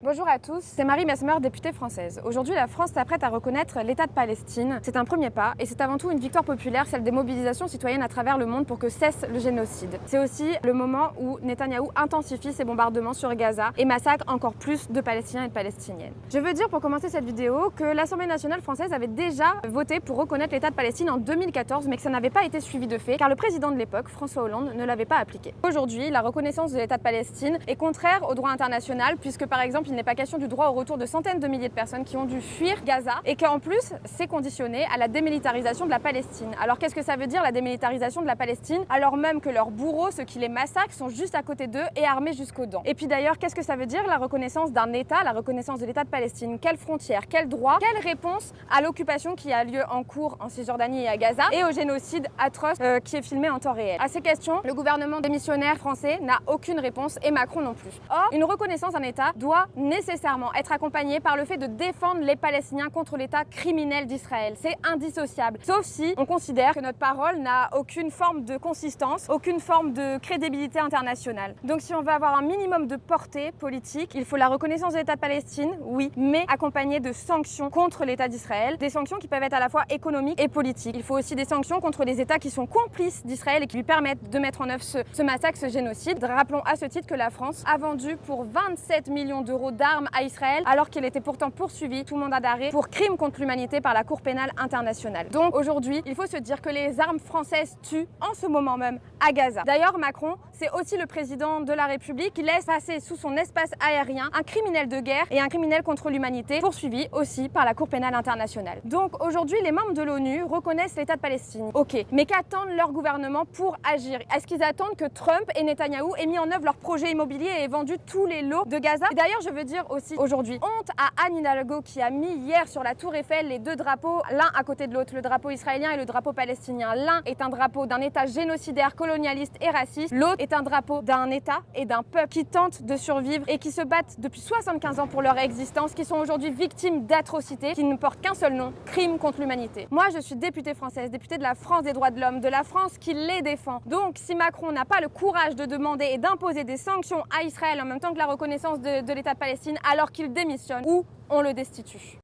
Bonjour à tous, c'est Marie Mesmer, députée française. Aujourd'hui, la France s'apprête à reconnaître l'État de Palestine. C'est un premier pas et c'est avant tout une victoire populaire, celle des mobilisations citoyennes à travers le monde pour que cesse le génocide. C'est aussi le moment où Netanyahou intensifie ses bombardements sur Gaza et massacre encore plus de Palestiniens et de Palestiniennes. Je veux dire pour commencer cette vidéo que l'Assemblée nationale française avait déjà voté pour reconnaître l'État de Palestine en 2014, mais que ça n'avait pas été suivi de fait car le président de l'époque, François Hollande, ne l'avait pas appliqué. Aujourd'hui, la reconnaissance de l'État de Palestine est contraire au droit international puisque par exemple il n'est pas question du droit au retour de centaines de milliers de personnes qui ont dû fuir Gaza et qu'en plus c'est conditionné à la démilitarisation de la Palestine. Alors qu'est-ce que ça veut dire la démilitarisation de la Palestine alors même que leurs bourreaux, ceux qui les massacrent, sont juste à côté d'eux et armés jusqu'aux dents? Et puis d'ailleurs qu'est-ce que ça veut dire la reconnaissance d'un État, la reconnaissance de l'État de Palestine? Quelles frontières, quels droits, quelle réponse à l'occupation qui a lieu en cours en Cisjordanie et à Gaza et au génocide atroce qui est filmé en temps réel? À ces questions, le gouvernement démissionnaire français n'a aucune réponse et Macron non plus. Or, une reconnaissance d'un État doit nécessairement être accompagné par le fait de défendre les Palestiniens contre l'État criminel d'Israël. C'est indissociable. Sauf si on considère que notre parole n'a aucune forme de consistance, aucune forme de crédibilité internationale. Donc si on veut avoir un minimum de portée politique, il faut la reconnaissance de l'État de Palestine, oui, mais accompagnée de sanctions contre l'État d'Israël, des sanctions qui peuvent être à la fois économiques et politiques. Il faut aussi des sanctions contre les États qui sont complices d'Israël et qui lui permettent de mettre en œuvre ce massacre, ce génocide. Rappelons à ce titre que la France a vendu pour 27 millions d'euros d'armes à Israël alors qu'il était pourtant poursuivi tout mandat d'arrêt pour crimes contre l'humanité par la Cour pénale internationale. Donc aujourd'hui, il faut se dire que les armes françaises tuent en ce moment même à Gaza. D'ailleurs, Macron, c'est aussi le président de la République qui laisse passer sous son espace aérien un criminel de guerre et un criminel contre l'humanité poursuivi aussi par la Cour pénale internationale. Donc aujourd'hui, les membres de l'ONU reconnaissent l'État de Palestine. Ok, mais qu'attendent leurs gouvernements pour agir? Est-ce qu'ils attendent que Trump et Netanyahou aient mis en œuvre leur projet immobilier et aient vendu tous les lots de Gaza? Et d'ailleurs, je veux dire aussi aujourd'hui, honte à Anne Hidalgo qui a mis hier sur la Tour Eiffel les deux drapeaux, l'un à côté de l'autre, le drapeau israélien et le drapeau palestinien. L'un est un drapeau d'un État génocidaire, colonialiste et raciste. L'autre est un drapeau d'un État et d'un peuple qui tentent de survivre et qui se battent depuis 75 ans pour leur existence, qui sont aujourd'hui victimes d'atrocités, qui ne portent qu'un seul nom, crime contre l'humanité. Moi, je suis députée française, députée de la France des droits de l'homme, de la France qui les défend. Donc, si Macron n'a pas le courage de demander et d'imposer des sanctions à Israël en même temps que la reconnaissance de l'État de Palestine, alors qu'il démissionne ou on le destitue.